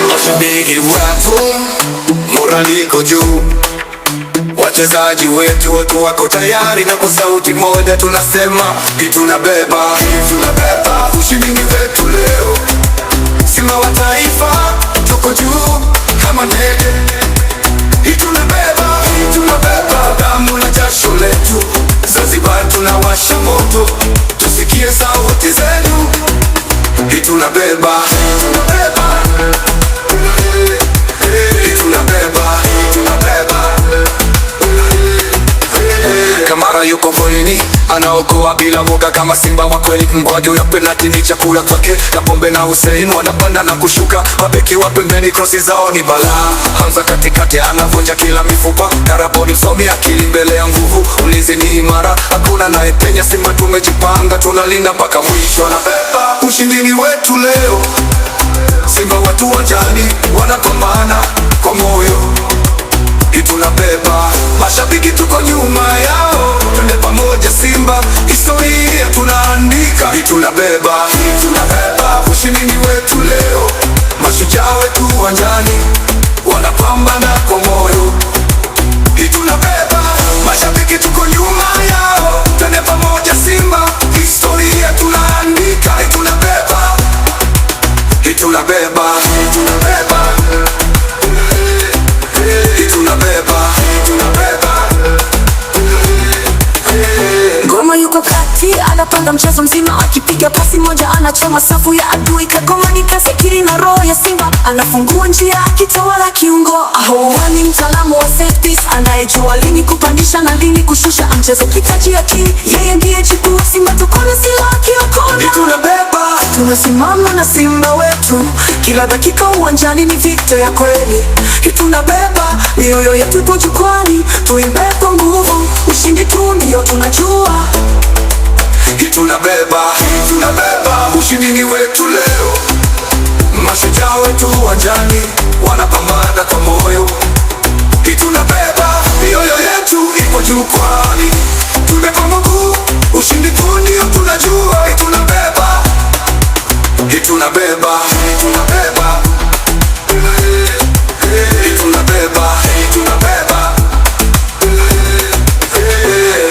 Mashabiki wetu morali iko juu, wachezaji wetu wote wako tayari, na kwa sauti moja tunasema tunabeba, tunabeba ushindi wetu leo. Simba wa taifa tuko juu kama ndege, tunabeba, tunabeba damu na jasho letu. Zanzibar tunawasha moto, tusikie sauti zenu. Tunabeba, tunabeba, tunabeba, tunabeba. Kamara yuko golini, anaokoa bila woga kama Simba wa kweli. Mkwaju ya penalti ni chakula kwake. Kapombe na Hussein wanapanda na kushuka, mabeki wa pembeni krosi zao ni balaa. Hamza katikati anavunja kila mifupa, Karaboni somi akili mbele ya nguvu. Ulinzi ni imara, hakuna naye penya. Simba tumejipanga, tunalinda mpaka mwisho. Anabeba ushindi wetu leo. Simba watu uwanjani wanapambana kwa moyo. Tunabeba, mashabiki tuko nyuma yao. Twende pamoja Simba, historia tunaandika. Tunabeba, tunabeba ushindi wetu leo. Mashujaa wetu uwanjani wanapambana kwa moyo. Tunabeba, mashabiki tuko nyuma yao. Twende pamoja Simba, historia tunaandika. Tunabeba, tunabeba, tunabeba, tunabeba, tunabeba. Ngoma yuko kati, anapanga mchezo mzima, akipiga pasi moja anachoma safu ya adui. Kagoma ni kasi, akili na roho ya Simba, anafungua njia akitawala kiungo. Ahoani mtaalamu wa safeties, anayejua lini kupandisha na lini kushusha. Mchezo kitaji akili, yeye ndiye jibu. Simba tuko na silaha kila kona. Tunabeba, tunasimama na Simba wetu, kila dakika uwanjani ni vita ya kweli. Tunabeba, mioyo yetu ipo jukwani, tuimbe kwa nguvu. Ushindi tu ndio tunajua. Tunabeba, tunabeba ushindi wetu leo. Mashujaa wetu uwanjani wanapambana kwa moyo. Tunabeba, mioyo yetu ipo jukwani, tuimbe kwa nguvu. Ushindi tu ndio tunajua. Tunabeba, tunabeba, tunabeba, tunabeba, tunabeba.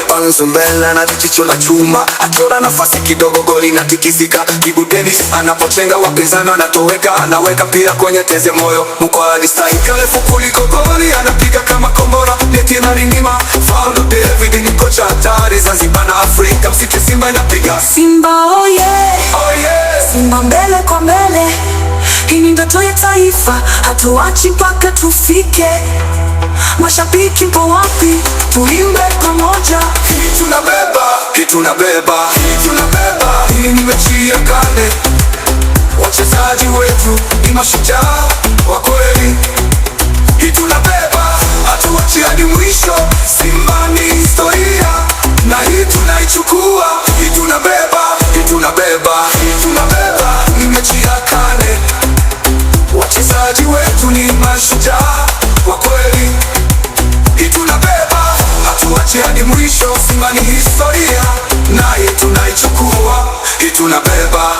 Panzumbela na jicho la chuma, atora nafasi kidogo, goli na tikisika. Kibu Dennis anapochenga wapinzani anatoweka, anaweka pia kwenye teze moyo. Mkwali strike refu kuliko goli, anapiga kama kombora. Neti na ringima, Faulo David ni kocha hatari. Zanzibar na Afrika msiti Simba inapiga. Simba oh yeah, oh yeah. Simba mbele kwa mbele, hii ni ndoto ya taifa, hatuachi mpaka tufike. Mashabiki mpo wapi? Tuimbe pamoja. Tunabeba, tunabeba, tunabeba. Hii ni mechi ya kale, wachezaji wetu ni mashujaa wa kweli. Tunabeba, hatuachi hadi mwisho. Simba ni historia na hii tunaichukua. Tunabeba, tunabeba, tunabeba. Ni mechi ya kale, wachezaji wetu ni mashujaa wa kweli. Tunabeba, hatuachi hadi mwisho. Simba ni historia na hii tunaichukua. Tunabeba.